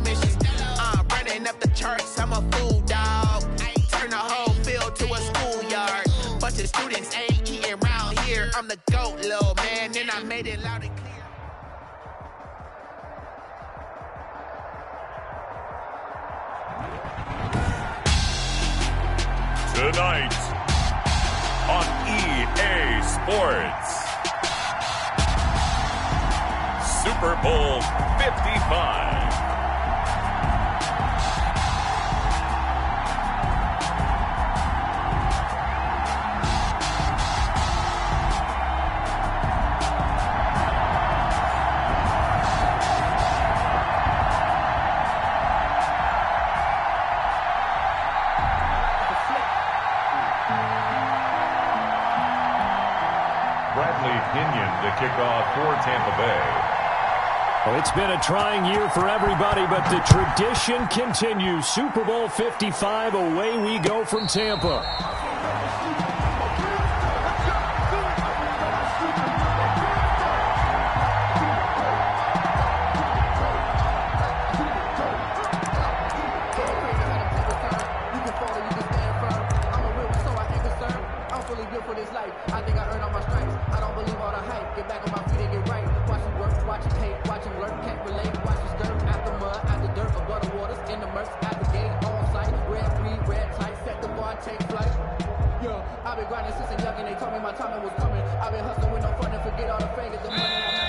mission. I'm running up the charts, I'm a fool, dog. Turn the whole field to a schoolyard. Bunch of students ain't eating round here. I'm the GOAT, little man, and I made it loud and clear. Tonight on EA Sports, Super Bowl 55. To kick off for Tampa Bay. Well, it's been a trying year for everybody, but the tradition continues. Super Bowl 55, away we go from Tampa.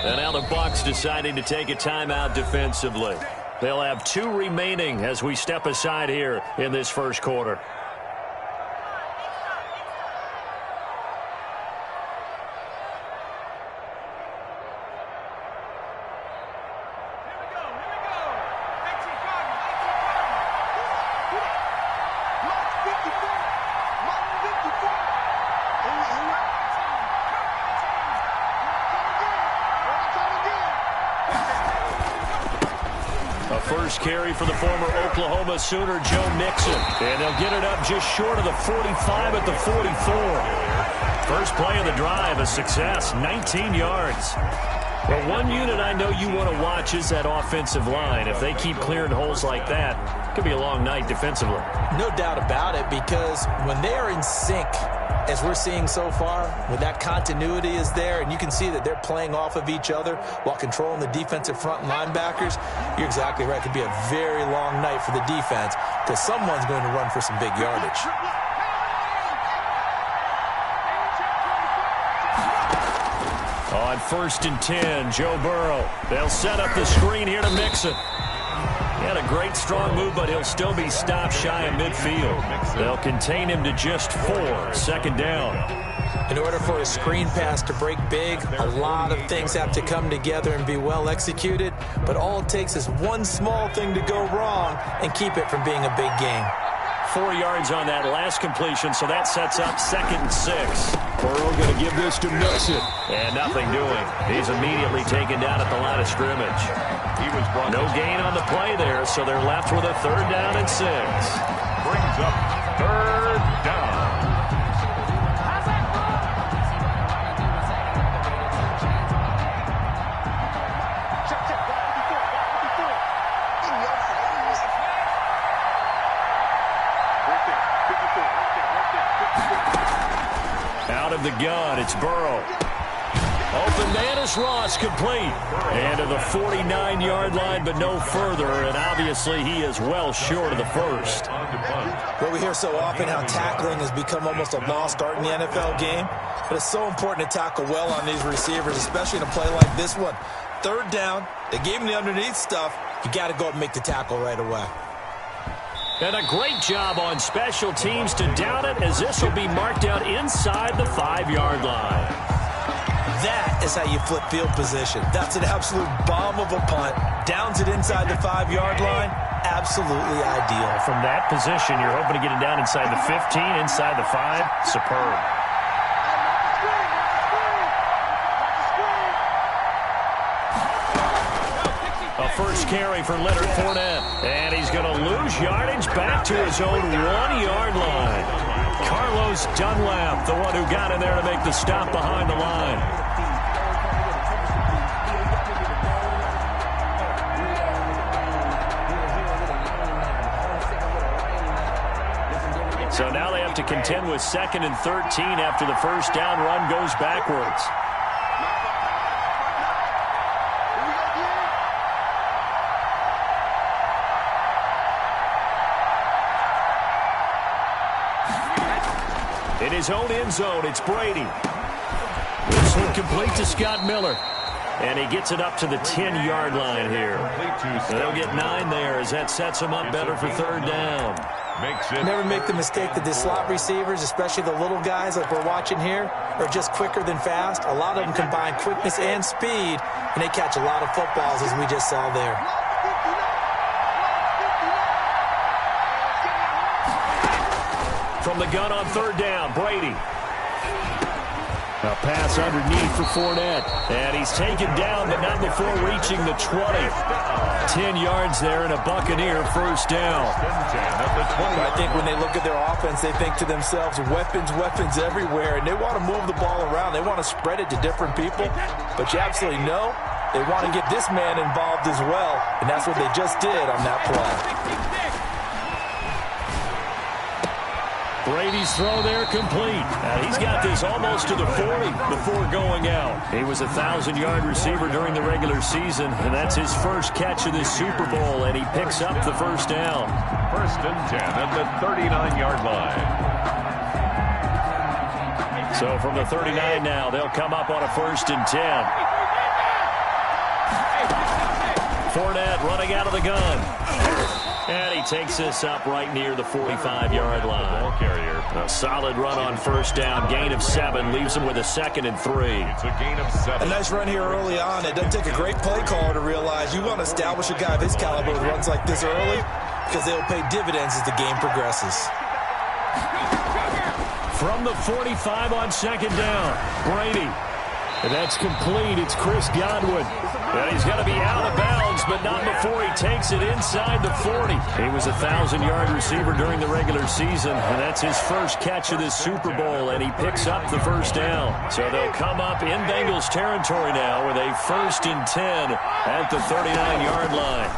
And now the Bucs deciding to take a timeout defensively. They'll have 2 remaining as we step aside here in this first quarter. First carry for the former Oklahoma Sooner, Joe Mixon. And they'll get it up just short of the 45 at the 44. First play of the drive, a success, 19 yards. Well, one unit I know you want to watch is that offensive line. If they keep clearing holes like that, it could be a long night defensively. No doubt about it, because when they are in sync, as we're seeing so far, when that continuity is there and you can see that they're playing off of each other while controlling the defensive front and linebackers, you're exactly right. It could be a very long night for the defense because someone's going to run for some big yardage. On 1st and 10, Joe Burrow. They'll set up the screen here to Mixon. He had a great strong move, but he'll still be stopped shy of midfield. They'll contain him to just 4, second down. In order for a screen pass to break big, a lot of things have to come together and be well executed, but all it takes is one small thing to go wrong and keep it from being a big game. 4 yards on that last completion, so that sets up 2nd and 6. Burrow going to give this to Mixon. And nothing doing. He's immediately taken down at the line of scrimmage. No gain on the play there, so they're left with a 3rd down and 6. Brings up 3rd down. Out of the gun, it's Burrow. Open man is Ross, complete. And to the 49-yard line, but no further. And obviously, he is well short of the first. Well, we hear so often how tackling has become almost a lost art in the NFL game. But it's so important to tackle well on these receivers, especially in a play like this one. 3rd down, they gave him the underneath stuff. You got to go up and make the tackle right away. And a great job on special teams to down it, as this will be marked out inside the 5-yard line. That is how you flip field position. That's an absolute bomb of a punt. Downs it inside the 5-yard line. Absolutely ideal. From that position, you're hoping to get it down inside the 15, inside the 5. Superb. A first carry for Leonard Fournette. And he's going to lose yardage back to his own 1-yard line. Carlos Dunlap, the one who got in there to make the stop behind the line. So now they have to contend with 2nd and 13 after the first down run goes backwards. In his own end zone, it's Brady. This one complete to Scott Miller. And he gets it up to the 10-yard line here. They'll get 9 there as that sets him up better for 3rd down. Never make the mistake that the slot receivers, especially the little guys like we're watching here, are just quicker than fast. A lot of them combine quickness and speed, and they catch a lot of footballs, as we just saw there. From the gun on 3rd down, Brady. A pass underneath for Fournette. And he's taken down, but not before reaching the 20. 10 yards there and a Buccaneer first down. I think when they look at their offense, they think to themselves, weapons, weapons everywhere. And they want to move the ball around. They want to spread it to different people. But you absolutely know they want to get this man involved as well. And that's what they just did on that play. Brady's throw there complete. He's got this almost to the 40 before going out. He was a 1,000-yard receiver during the regular season, and that's his first catch of this Super Bowl, and he picks up the first down. 1st and 10 at the 39-yard line. So from the 39 now, they'll come up on a 1st and 10. Fournette running out of the gun. And he takes this up right near the 45-yard line. A solid run on 1st down. Gain of 7 leaves him with a 2nd and 3. It's a gain of 7. A nice run here early on. It doesn't take a great play caller to realize you want to establish a guy of his caliber with runs like this early because they'll pay dividends as the game progresses. From the 45 on 2nd down, Brady. And that's complete. It's Chris Godwin. And he's going to be out of bounds, but not before he takes it inside the 40. He was a 1,000-yard receiver during the regular season, and that's his first catch of this Super Bowl, and he picks up the first down. So they'll come up in Bengals territory now with a 1st and 10 at the 39-yard line.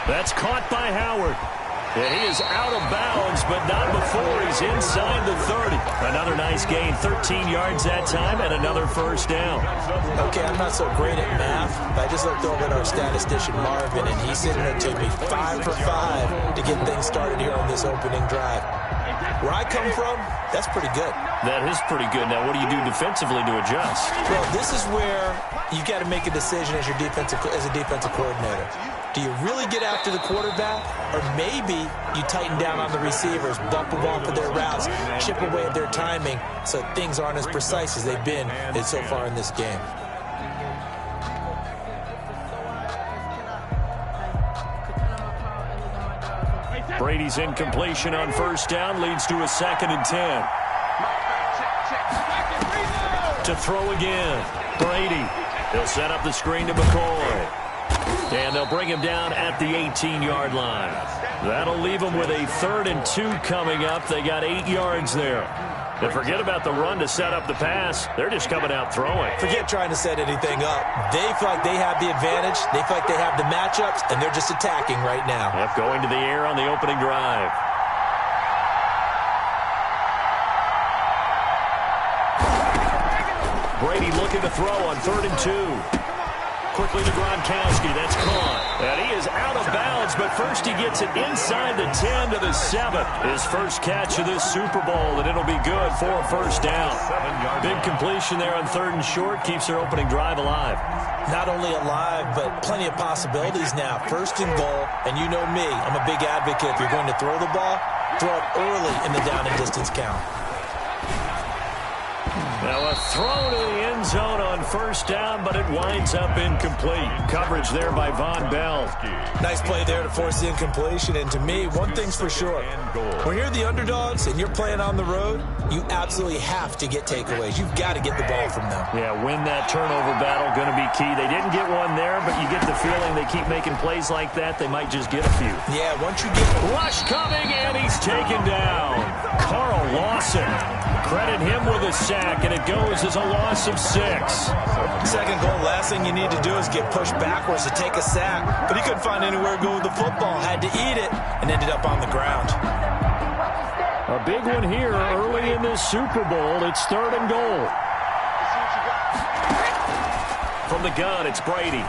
That's caught by Howard. And he is out of bounds, but not before he's inside the 30. Another nice gain, 13 yards that time, and another first down. Okay, I'm not so great at math, but I just looked over at our statistician, Marvin, and he said it to me 5 for 5 to get things started here on this opening drive. Where I come from, that's pretty good. That is pretty good. Now, what do you do defensively to adjust? Well, this is where you got to make a decision as a defensive coordinator. Do you really get after the quarterback, or maybe you tighten down on the receivers, bump them off of their routes, chip away at their timing so things aren't as precise as they've been so far in this game? Brady's incompletion on 1st down leads to a 2nd and 10. To throw again, Brady. He'll set up the screen to McCoy. And they'll bring him down at the 18-yard line. That'll leave him with a 3rd and 2 coming up. They got 8 yards there. And forget about the run to set up the pass. They're just coming out throwing. Forget trying to set anything up. They feel like they have the advantage. They feel like they have the matchups, and they're just attacking right now. Yep, going to the air on the opening drive. Brady looking to throw on 3rd and 2. Quickly to Gronkowski. That's caught. And he is out of bounds, but first he gets it inside the 10 to the 7. His first catch of this Super Bowl, and it'll be good for a first down. Big completion there on 3rd and short. Keeps their opening drive alive. Not only alive, but plenty of possibilities now. 1st and goal, and you know me. I'm a big advocate. If you're going to throw the ball, throw it early in the down and distance count. Now a throw to the end zone on 1st down, but it winds up incomplete. Coverage there by Von Bell. Nice play there to force the incompletion. And to me, one thing's for sure. When you're the underdogs and you're playing on the road, you absolutely have to get takeaways. You've got to get the ball from them. Yeah, win that turnover battle, going to be key. They didn't get one there, but you get the feeling they keep making plays like that, they might just get a few. Yeah, once you get... Rush coming, and he's taken down. Carl Lawson. Credit him with a sack, and it goes as a loss of 6. Second goal, last thing you need to do is get pushed backwards to take a sack. But he couldn't find anywhere to go with the football. Had to eat it, and ended up on the ground. A big one here early in this Super Bowl. It's 3rd and goal. From the gun, it's Brady.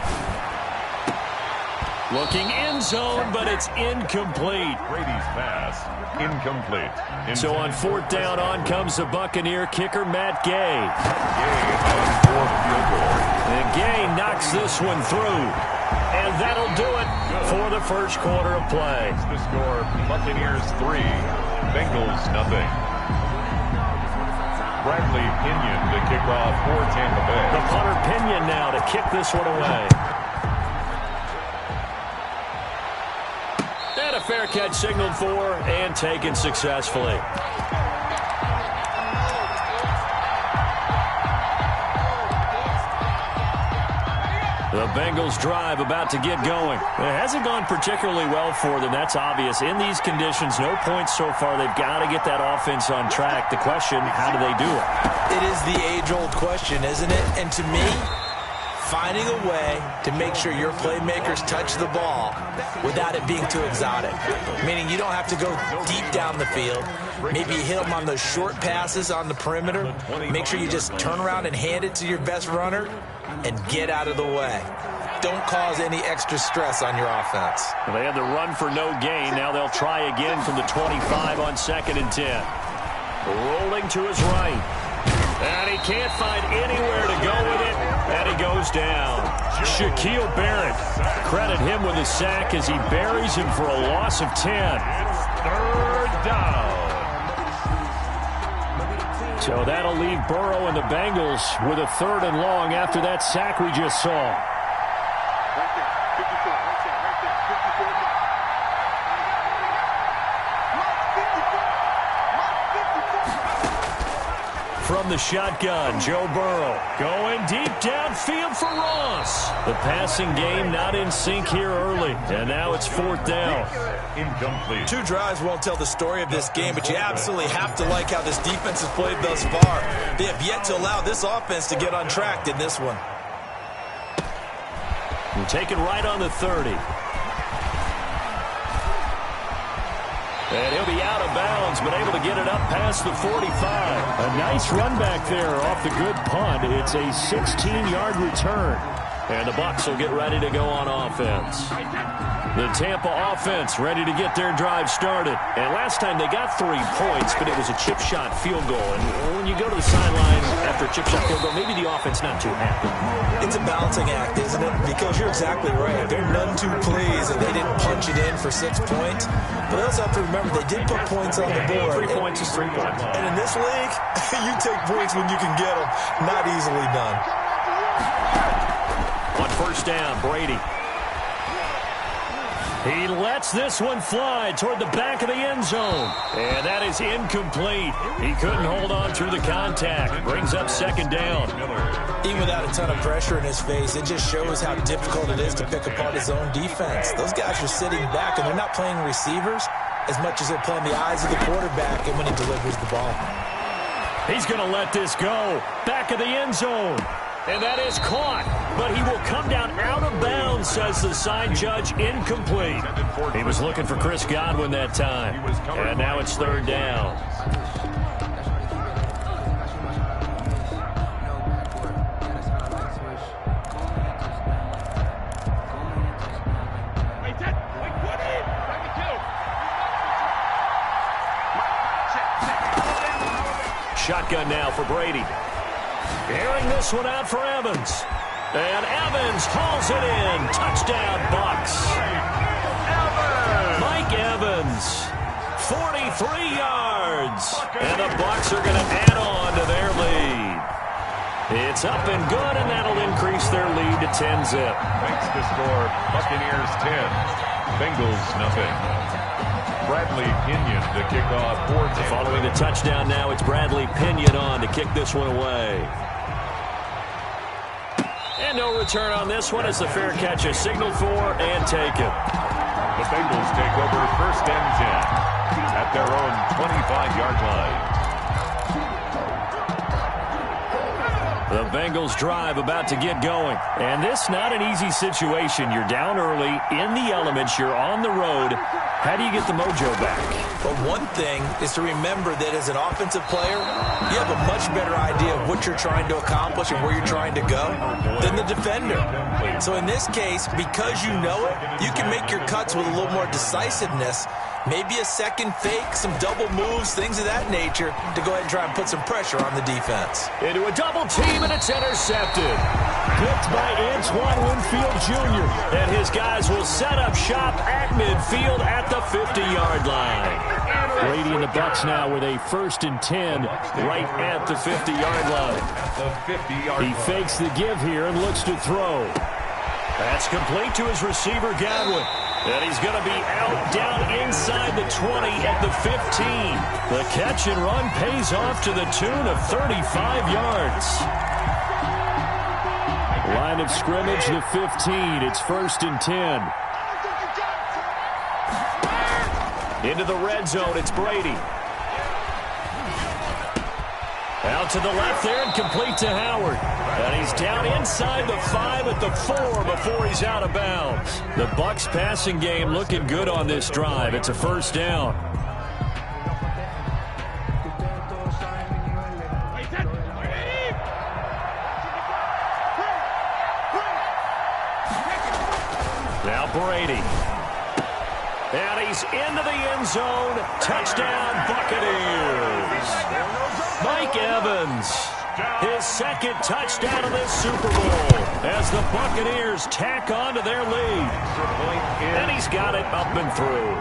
Looking end zone, but it's incomplete. Brady's pass, incomplete. So on 4th down, on comes the Buccaneer kicker, Matt Gay. Gay on 4th field goal. And Gay knocks this one through. And that'll do it for the first quarter of play. The score, Buccaneers 3, Bengals nothing. Bradley Pinion to kick off for Tampa Bay. The punter Pinion now to kick this one away. And a fair catch signaled for and taken successfully. The Bengals drive about to get going. It hasn't gone particularly well for them. That's obvious. In these conditions, no points so far. They've got to get that offense on track. The question, how do they do it? It is the age-old question, isn't it? And to me, finding a way to make sure your playmakers touch the ball without it being too exotic. Meaning you don't have to go deep down the field. Maybe you hit them on those short passes on the perimeter. Make sure you just turn around and hand it to your best runner and get out of the way. Don't cause any extra stress on your offense. Well, they had the run for no gain. Now they'll try again from the 25 on 2nd and 10. Rolling to his right. And he can't find anywhere to go with it. And he goes down. Shaquille Barrett. Credit him with a sack as he buries him for a loss of 10. 3rd down. So that'll leave Burrow and the Bengals with a 3rd and long after that sack we just saw. From the shotgun, Joe Burrow going deep downfield for Ross. The passing game not in sync here early, and now it's 4th down. Incomplete. 2 drives won't tell the story of this game, but you absolutely have to like how this defense has played thus far. They have yet to allow this offense to get on track in this one. And taken right on the 30. And he'll be out of bounds, but able to get it up past the 45. A nice run back there off the good punt. It's a 16-yard return. And the Bucs will get ready to go on offense. The Tampa offense ready to get their drive started. And last time they got 3 points, but it was a chip shot field goal. And when you go to the sideline after a chip shot field goal, maybe the offense not too happy. It's a balancing act, isn't it? Because you're exactly right. They're none too pleased that they didn't punch it in for 6 points. But they also have to remember they did put points on the board. 3 points is 3 points. And in this league, you take points when you can get them. Not easily done. On 1st down, Brady. He lets this one fly toward the back of the end zone. And that is incomplete. He couldn't hold on through the contact. Brings up 2nd down. Even without a ton of pressure in his face, it just shows how difficult it is to pick apart his own defense. Those guys are sitting back, and they're not playing receivers as much as they're playing the eyes of the quarterback and when he delivers the ball. He's going to let this go. Back of the end zone. And that is caught, but he will come down out of bounds, says the side judge. Incomplete. He was looking for Chris Godwin that time. And now it's 3rd down. Shotgun now for Brady. Airing this one out for Evans. And Evans hauls it in. Touchdown, Bucs. Mike Evans, 43 yards. And the Bucs are going to add on to their lead. It's up and good, and that'll increase their lead to 10-zip. Makes the score Buccaneers 10, Bengals nothing. Bradley Pinion to kick off for Tampa. Following the touchdown now, it's Bradley Pinion on to kick this one away. And no return on this one as the fair catch is signaled for and taken. The Bengals take over 1st and 10 at their own 25-yard line. The Bengals drive about to get going. And this not an easy situation. You're down early, in the elements, you're on the road. How do you get the mojo back? Well, one thing is to remember that as an offensive player, you have a much better idea of what you're trying to accomplish and where you're trying to go than the defender. So in this case, because you know it, you can make your cuts with a little more decisiveness. Maybe a second fake, some double moves, things of that nature to go ahead and try and put some pressure on the defense. Into a double team, and it's intercepted. Picked by Antoine Winfield Jr. And his guys will set up shop at midfield at the 50-yard line. Brady and the Bucs now with a 1st and 10 right at the 50-yard line. He fakes the give here and looks to throw. That's complete to his receiver, Godwin. And he's going to be out down inside the 20 at the 15. The catch and run pays off to the tune of 35 yards. Line of scrimmage, the 15. It's 1st and 10. Into the red zone, it's Brady. Out to the left there and complete to Howard. And he's down inside the 5 at the 4 before he's out of bounds. The Bucs passing game looking good on this drive. It's a 1st down. Now Brady. And he's into the end zone. Touchdown, Buccaneers. Mike Evans, his 2nd touchdown of this Super Bowl as the Buccaneers tack on to their lead. And he's got it up and through.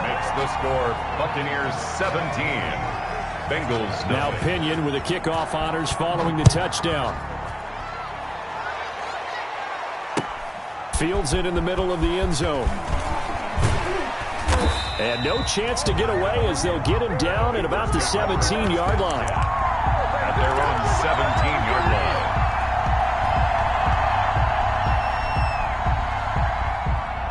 Makes the score Buccaneers 17. Bengals 9. Now Pinion with the kickoff honors following the touchdown. Fields it in the middle of the end zone. And no chance to get away as they'll get him down at about the 17-yard line. At their own 17-yard line.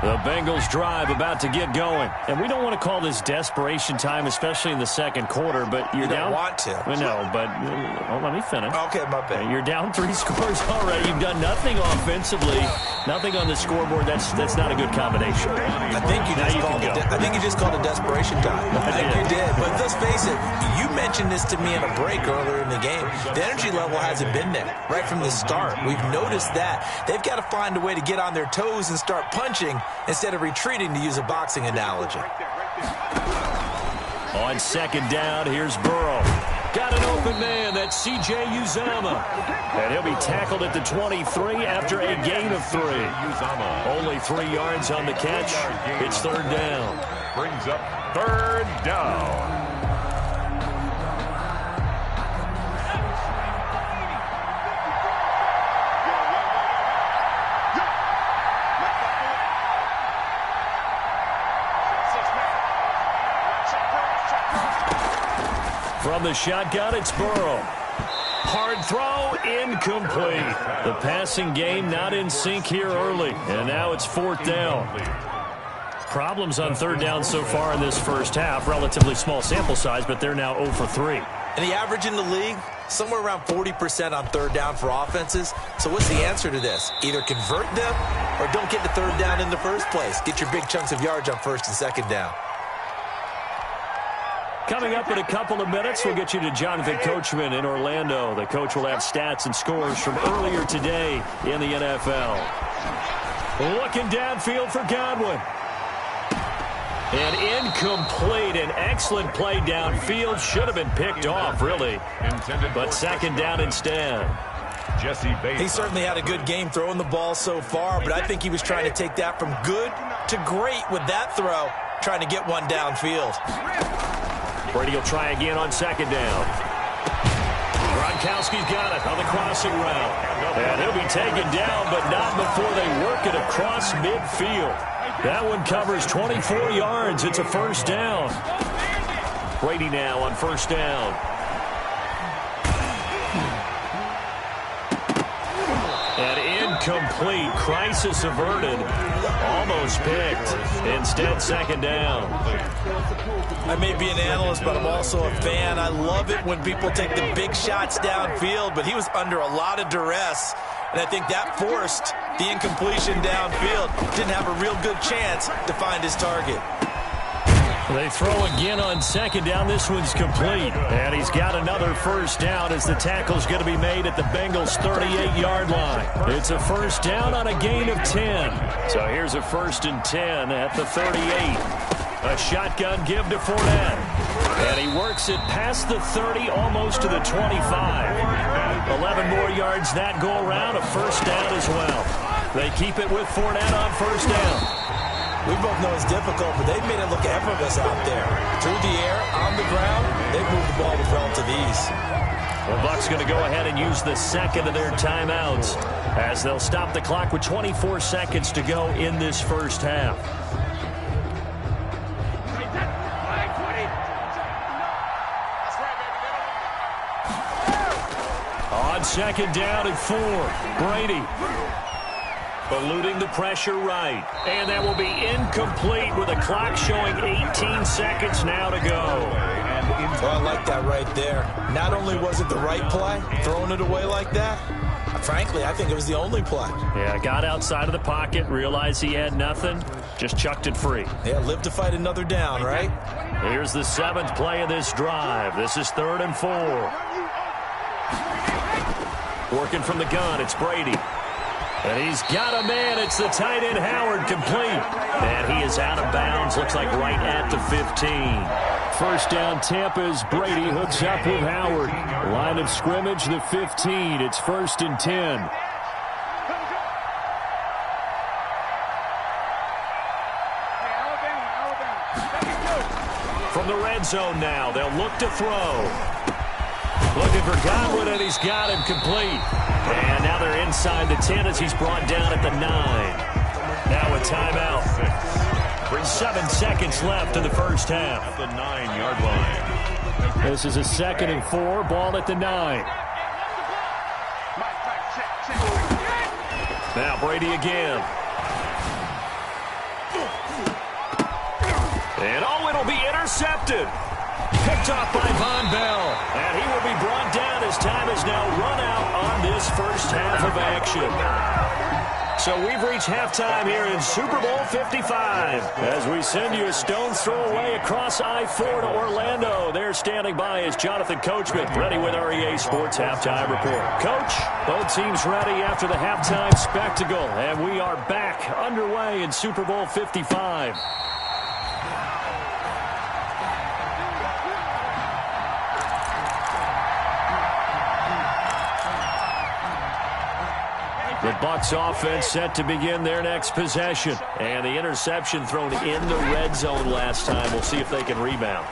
The Bengals drive about to get going. And we don't want to call this desperation time, especially in the 2nd quarter, but you're down. You don't want to. No, but let me finish. Okay, my bad. You're down 3 scores already. You've done nothing offensively, nothing on the scoreboard. That's not a good combination. I think you just called it desperation time. I think you did. But let's face it, you mentioned this to me in a break earlier in the game. The energy level hasn't been there right from the start. We've noticed that. They've got to find a way to get on their toes and start punching instead of retreating, to use a boxing analogy. On 2nd down, here's Burrow. Got an open man, that's C.J. Uzomah. And he'll be tackled at the 23 after a gain of 3. Only 3 yards on the catch. It's 3rd down. Brings up 3rd down. From the shotgun, it's Burrow. Hard throw, incomplete. The passing game not in sync here early. And now it's 4th down. Problems on 3rd down so far in this first half. Relatively small sample size, but they're now 0 for 3. And the average in the league, somewhere around 40% on 3rd down for offenses. So what's the answer to this? Either convert them or don't get to 3rd down in the first place. Get your big chunks of yards on 1st and 2nd down. Coming up in a couple of minutes, we'll get you to Jonathan Coachman in Orlando. The coach will have stats and scores from earlier today in the NFL. Looking downfield for Godwin. And incomplete. An excellent play downfield. Should have been picked off, really. But 2nd down instead. He certainly had a good game throwing the ball so far, but I think he was trying to take that from good to great with that throw, trying to get one downfield. Brady will try again on 2nd down. Gronkowski's got it on the crossing route. And he'll be taken down, but not before they work it across midfield. That one covers 24 yards. It's a 1st down. Brady now on 1st down. And incomplete. Crisis averted. Almost picked. Instead, second down. I may be an analyst, but I'm also a fan. I love it when people take the big shots downfield, but he was under a lot of duress, and I think that forced the incompletion downfield. Didn't have a real good chance to find his target. They throw again on second down. This one's complete. And he's got another first down as the tackle's going to be made at the Bengals' 38-yard line. It's a first down on a gain of 10. So here's a 1st and 10 at the 38. A shotgun give to Fournette. And he works it past the 30, almost to the 25. 11 more yards that go around. A first down as well. They keep it with Fournette on first down. We both know it's difficult, but they've made it look effortless out there. Through the air, on the ground, they've moved the ball with relative ease. Well, Bucs going to go ahead and use the second of their timeouts as they'll stop the clock with 24 seconds to go in this first half. On second down and 4, Brady. Eluding the pressure right. And that will be incomplete with a clock showing 18 seconds now to go. Well, I like that right there. Not only was it the right play, throwing it away like that, frankly, I think it was the only play. Yeah, got outside of the pocket, realized he had nothing, just chucked it free. Yeah, live to fight another down, right? Here's the 7th play of this drive. This is 3rd and 4. Working from the gun, it's Brady. And he's got a man. It's the tight end, Howard, complete. And he is out of bounds. Looks like right at the 15. First down, Tampa as Brady hooks up with Howard. Line of scrimmage, the 15. It's 1st and 10. From the red zone now, they'll look to throw. Looking for Godwin, and he's got him complete. And now they're inside the 10 as he's brought down at the 9. Now a timeout. 7 seconds left in the first half. At the 9-yard line. This is a 2nd and 4, ball at the 9. Now Brady again. And it'll be intercepted. Picked off by Von Bell. And he will be brought down as time is now run out on this first half of action. So we've reached halftime here in Super Bowl 55. As we send you a stone's throw away across I-4 to Orlando. There standing by is Jonathan Coachman, ready with our EA Sports Halftime Report. Coach, both teams ready after the halftime spectacle. And we are back underway in Super Bowl 55. The Bucs offense set to begin their next possession. And the interception thrown in the red zone last time. We'll see if they can rebound.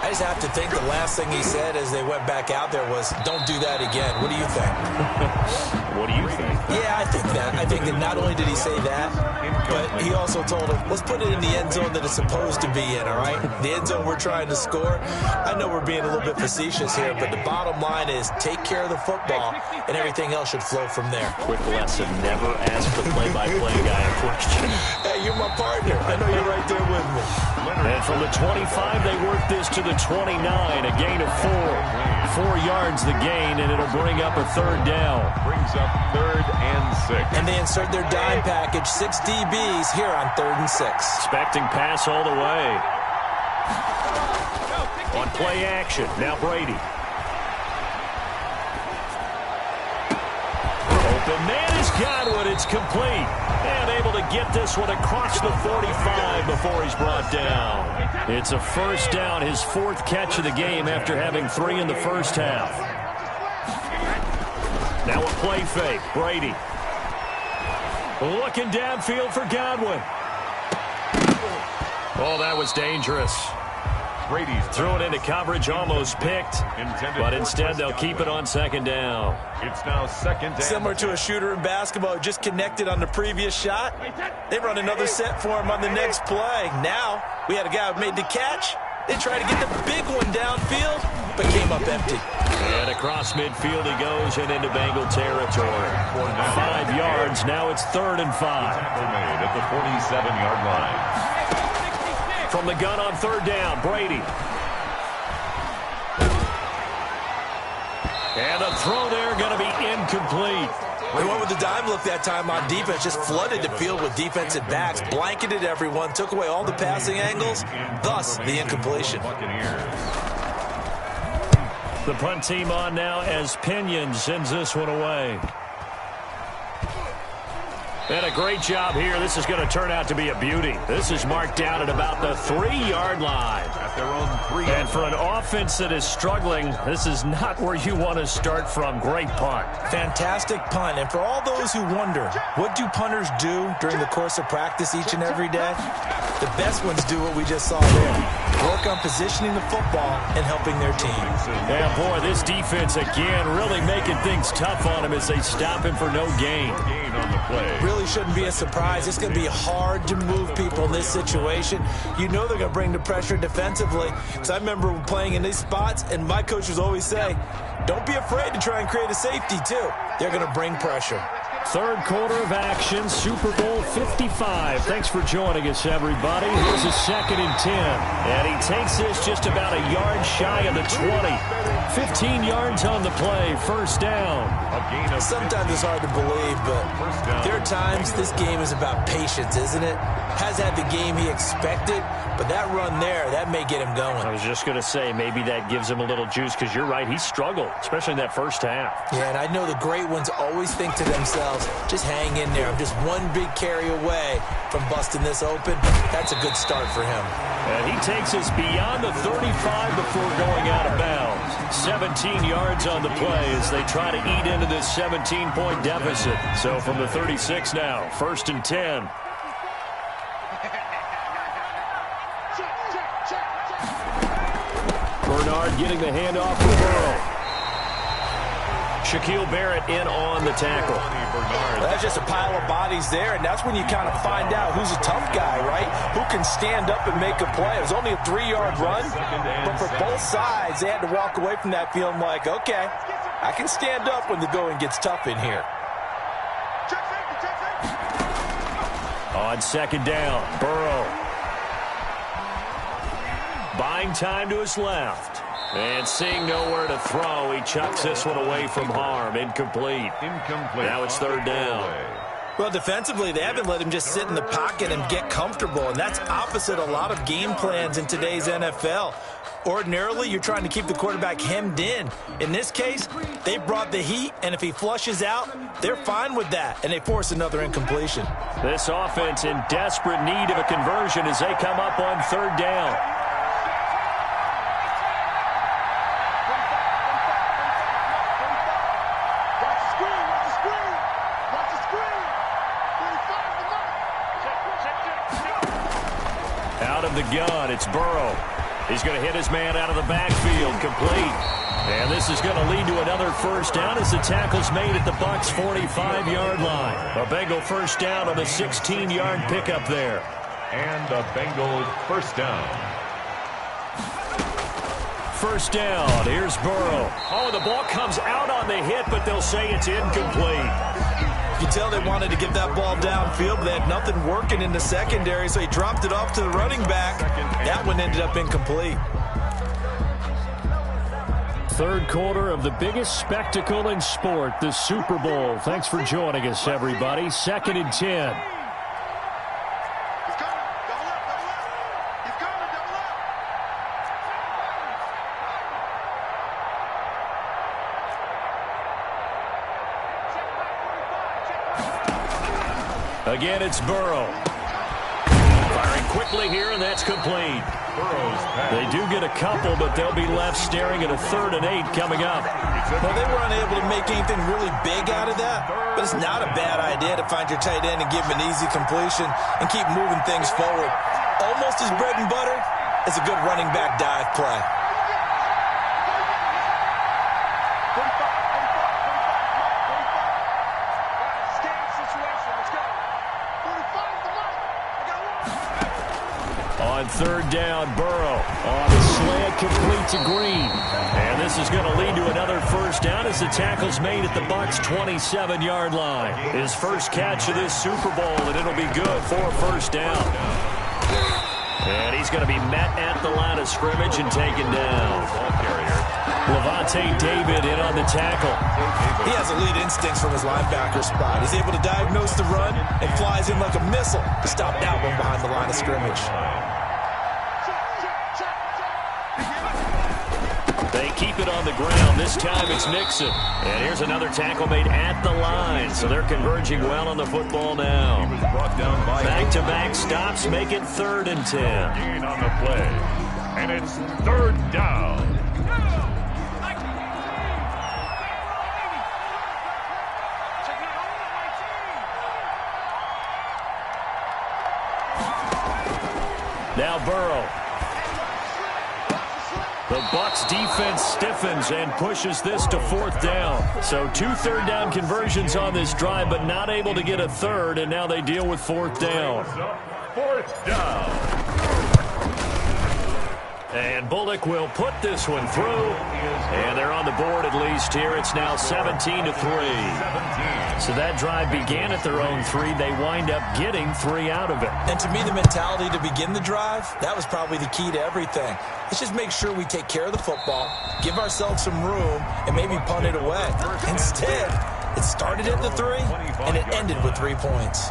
I just have to think the last thing he said as they went back out there was, don't do that again. What do you think? What do you think? Yeah, I think that. I think that not only did he say that, but he also told him, let's put it in the end zone that it's supposed to be in, all right? The end zone we're trying to score. I know we're being a little bit facetious here, but the bottom line is take care of the football, and everything else should flow from there. Quick lesson, never ask the play-by-play guy a question. Hey, you're my partner. I know you're right there with me. And from the 25, they work this to the 29, a gain of 4. 4 yards the gain, and it'll bring up a 3rd down. Brings up 3rd and 6. And they insert their dime package, 6 DBs here on 3rd and 6. Expecting pass all the way. On play action, now Brady. Open man is Godwin, it's complete. And able to get this one across the 45 before he's brought down. It's a first down, his 4th catch of the game after having 3 in the first half. Now a play fake, Brady. Looking downfield for Godwin. Oh, that was dangerous. Brady's threw it into coverage, almost picked, but instead they'll keep it on 2nd down. It's now 2nd down. Similar to a shooter in basketball who just connected on the previous shot. They run another set for him on the next play. Now, we had a guy who made the catch. They try to get the big one downfield. but came up empty. And across midfield he goes and into Bengal territory. 5 yards. Now it's 3rd and 5. Tackle made at the 47-yard line. From the gun on 3rd down, Brady. And a throw there going to be incomplete. They went with the dime look that time on defense, just flooded the field with defensive backs, blanketed everyone, took away all the passing angles, thus the incompletion. The punt team on now as Pinion sends this one away. And a great job here. This is going to turn out to be a beauty. This is marked down at about the 3-yard line. At their own 3. And for an offense that is struggling, this is not where you want to start from. Great punt. Fantastic punt. And for all those who wonder, what do punters do during the course of practice each and every day? The best ones do what we just saw there. Work on positioning the football and helping their team. Yeah, boy, this defense again really making things tough on him as they stop him for no gain. On the play. Really shouldn't be a surprise. It's going to be hard to move people in this situation. You know they're going to bring the pressure defensively. Because I remember playing in these spots, and my coaches always say, don't be afraid to try and create a safety, too. They're going to bring pressure. 3rd quarter of action, Super Bowl 55. Thanks for joining us, everybody. Here's a 2nd and 10. And he takes this just about a yard shy of the 20. 15 yards on the play, 1st down. Sometimes it's hard to believe, but there are times this game is about patience, isn't it? Has had the game he expected, but that run there, that may get him going. I was just going to say, maybe that gives him a little juice, because you're right, he struggled, especially in that first half. Yeah, and I know the great ones always think to themselves, just hang in there. I'm just one big carry away from busting this open. That's a good start for him. And he takes us beyond the 35 before going out of bounds. 17 yards on the play as they try to eat into this 17-point deficit. So from the 36 now, 1st and 10. Bernard getting the handoff for Burrow. Shaquille Barrett in on the tackle. That's just a pile of bodies there, and that's when you kind of find out who's a tough guy, right? Who can stand up and make a play. It was only a 3-yard run, but for both sides, they had to walk away from that feeling like, okay, I can stand up when the going gets tough in here. On 2nd down, Burrow. Buying time to his left. And seeing nowhere to throw, he chucks this one away from harm. Incomplete. Now it's 3rd down. Well, defensively, they haven't let him just sit in the pocket and get comfortable, and that's opposite a lot of game plans in today's NFL. Ordinarily, you're trying to keep the quarterback hemmed in. In this case, they brought the heat, and if he flushes out, they're fine with that, and they force another incompletion. This offense in desperate need of a conversion as they come up on 3rd down. Out of the gun, it's Burrow. He's going to hit his man out of the backfield, complete. And this is going to lead to another 1st down as the tackle's made at the Bucs' 45-yard line. A Bengal 1st down on a 16-yard pickup there. And a Bengal 1st down. 1st down, here's Burrow. Oh, the ball comes out on the hit, but they'll say it's incomplete. You can tell they wanted to get that ball downfield, but they had nothing working in the secondary, so he dropped it off to the running back. That one ended up incomplete. 3rd quarter of the biggest spectacle in sport, the Super Bowl. Thanks for joining us, everybody. 2nd and 10. Again, it's Burrow. Firing quickly here, and that's complete. They do get a couple, but they'll be left staring at a 3rd and 8 coming up. Well, they were unable to make anything really big out of that, but it's not a bad idea to find your tight end and give him an easy completion and keep moving things forward. Almost as bread and butter as a good running back dive play. On third down, Burrow on the slant, complete to Green. And this is going to lead to another first down as the tackle's made at the Bucs' 27-yard line. His first catch of this Super Bowl, and it'll be good for a first down. And he's going to be met at the line of scrimmage and taken down. Levante David in on the tackle. He has elite instincts from his linebacker spot. He's able to diagnose the run and flies in like a missile to stop that one behind the line of scrimmage. They keep it on the ground. This time it's Nixon. And here's another tackle made at the line. So they're converging well on the football now. Back-to-back stops make it 3rd and 10. Gain on the play. And it's 3rd down. Now Burrow. The Bucs defense stiffens and pushes this to 4th down. So 2 third-down conversions on this drive, but not able to get a third, and now they deal with 4th down. 4th down. And Bullock will put this one through. And they're on the board at least here. It's now 17-3. So that drive began at their own 3. They wind up getting 3 out of it. And to me, the mentality to begin the drive, that was probably the key to everything. Let's just make sure we take care of the football, give ourselves some room, and maybe punt it away. Instead, it started at the 3, and it ended with 3 points.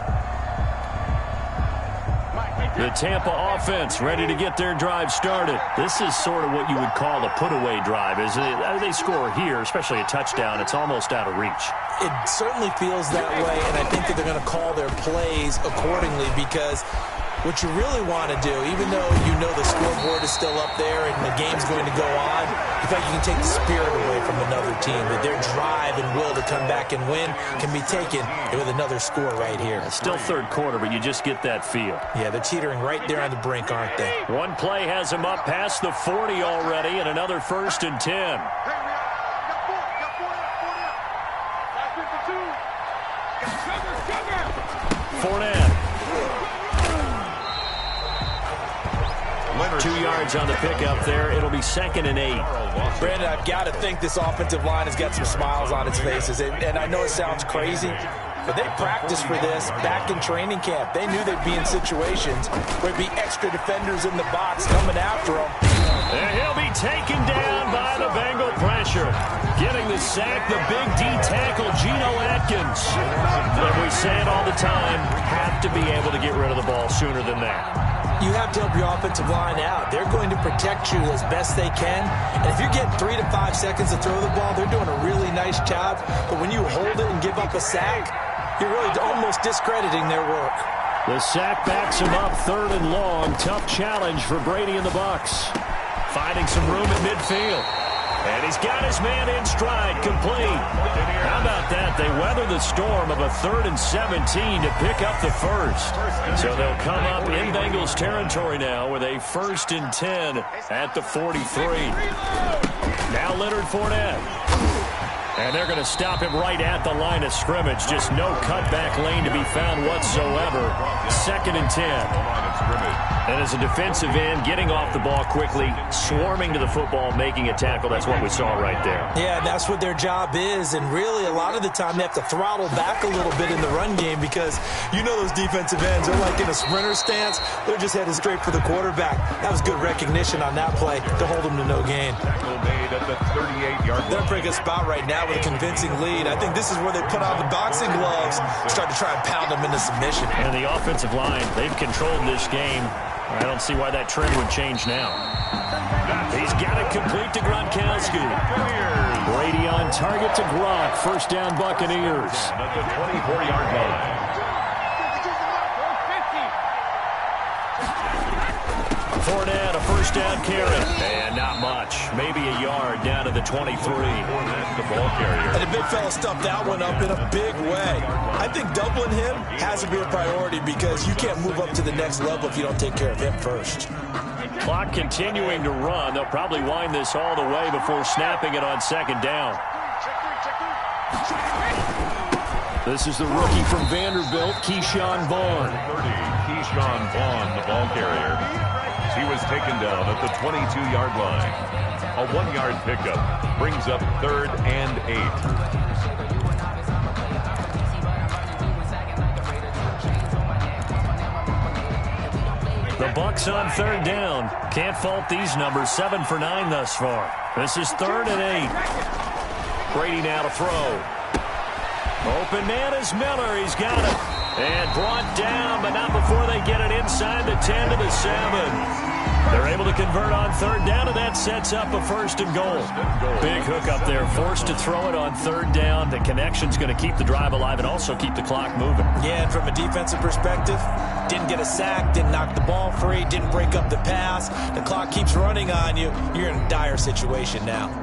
The Tampa offense ready to get their drive started. This is sort of what you would call a put-away drive. As they score here, especially a touchdown, it's almost out of reach. It certainly feels that way, and I think that they're going to call their plays accordingly because what you really want to do, even though you know the scoreboard is still up there and the game's going to go on, you feel like you can take the spirit away from another team, that their drive and will to come back and win can be taken with another score right here. It's still 3rd quarter, but you just get that feel. Yeah, they're teetering right there on the brink, aren't they? One play has them up past the 40 already, and another 1st and 10. Fournette. 2 yards on the pickup there. It'll be 2nd and 8. Brandon, I've got to think this offensive line has got some smiles on its faces. And I know it sounds crazy, but they practiced for this back in training camp. They knew they'd be in situations where there'd be extra defenders in the box coming after them. And he'll be taken down by the Bengal pressure. Getting the sack, the big D tackle, Geno Atkins. And we say it all the time, have to be able to get rid of the ball sooner than that. You have to help your offensive line out. They're going to protect you as best they can. And if you're getting 3 to 5 seconds to throw the ball, they're doing a really nice job. But when you hold it and give up a sack, you're really almost discrediting their work. The sack backs him up 3rd and long. Tough challenge for Brady and the Bucs. Finding some room at midfield. And he's got his man in stride, complete. How about that? They weather the storm of a 3rd and 17 to pick up the 1st. So they'll come up in Bengals territory now with a 1st and 10 at the 43. Now Leonard Fournette. And they're going to stop him right at the line of scrimmage. Just no cutback lane to be found whatsoever. 2nd and 10. And as a defensive end, getting off the ball quickly, swarming to the football, making a tackle. That's what we saw right there. Yeah, that's what their job is. And really, a lot of the time, they have to throttle back a little bit in the run game because you know those defensive ends are like in a sprinter stance. They're just headed straight for the quarterback. That was good recognition on that play to hold them to no gain. Tackle made at the 38-yard line. They're in a pretty good spot right now with a convincing lead. I think this is where they put on the boxing gloves, start to try and pound them into submission. And the offensive line, they've controlled this game. I don't see why that trend would change now. He's got it complete to Gronkowski. Brady on target to Gronk. 1st down Buccaneers. At the 24-yard line. Fournette, a 1st down carry. And not much. Maybe a yard down to the 23. The ball carrier. And the big fella stuffed that one up in a big way. I think doubling him has to be a priority because you can't move up to the next level if you don't take care of him first. Clock continuing to run. They'll probably wind this all the way before snapping it on 2nd down. This is the rookie from Vanderbilt, Keyshawn Vaughn. 30, Keyshawn Vaughn, the ball carrier. he was taken down at the 22-yard line. A 1-yard pickup brings up 3rd and 8. The Bucs on 3rd down. Can't fault these numbers. 7 for 9 thus far. This is 3rd and 8. Brady now to throw. Open man is Miller. He's got it. And brought down, but not before they get it inside the 10 to the 7. They're able to convert on 3rd down, and that sets up a 1st and goal. Big hook up there. Forced to throw it on 3rd down. The connection's going to keep the drive alive and also keep the clock moving. Yeah, and from a defensive perspective, didn't get a sack, didn't knock the ball free, didn't break up the pass. The clock keeps running on you. You're in a dire situation now.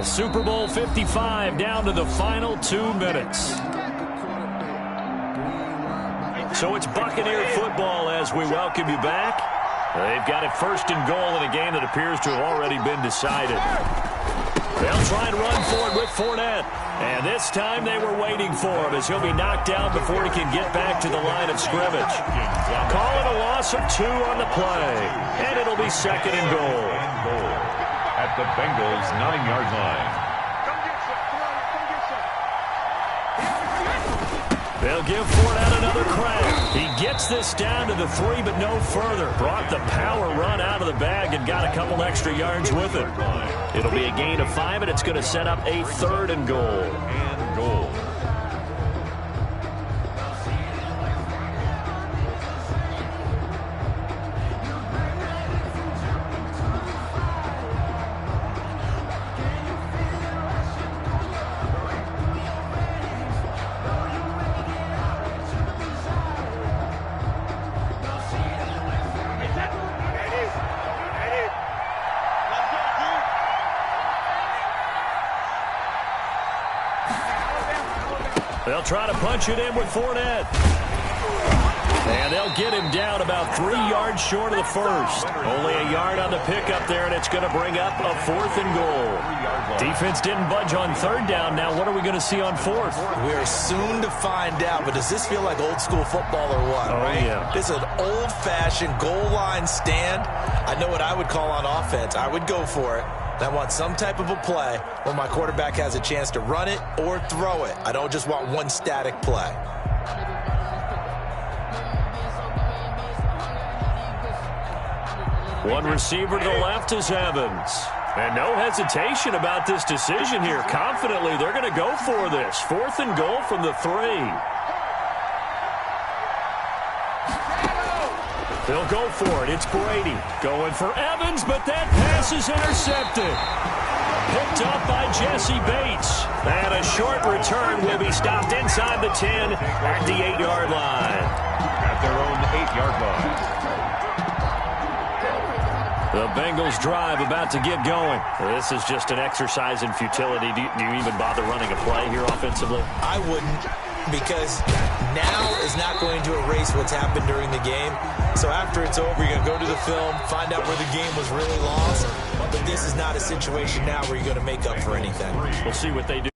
Super Bowl 55 down to the final 2 minutes. So it's Buccaneer football as we welcome you back. They've got it 1st and goal in a game that appears to have already been decided. They'll try and run forward with Fournette. And this time they were waiting for him as he'll be knocked down before he can get back to the line of scrimmage. Call it a loss of 2 on the play. And it'll be 2nd and goal. At the Bengals' 9-yard line. They'll give Fournette another crack. He gets this down to the 3, but no further. Brought the power run out of the bag and got a couple extra yards with it. It'll be a gain of 5, and it's going to set up a 3rd and goal. They'll try to punch it in with Fournette. And they'll get him down about 3 yards short of the 1st. Only a yard on the pickup there, and it's going to bring up a 4th and goal. Defense didn't budge on 3rd down. Now what are we going to see on 4th? We're soon to find out, but does this feel like old school football or what? Oh, right? Yeah. This is an old-fashioned goal line stand. I know what I would call on offense. I would go for it. I want some type of a play where my quarterback has a chance to run it or throw it. I don't just want one static play. One receiver to the left is Evans. And no hesitation about this decision here. Confidently, they're going to go for this. 4th and goal from the 3. They'll go for it. It's Brady going for Evans, but that pass is intercepted. Picked up by Jesse Bates. And a short return will be stopped inside the 10 at the 8-yard line. At their own 8-yard line. The Bengals drive about to get going. This is just an exercise in futility. Do you even bother running a play here offensively? I wouldn't, because now is not going to erase what's happened during the game. So after it's over, you're going to go to the film, find out where the game was really lost. But this is not a situation now where you're going to make up for anything. We'll see what they do.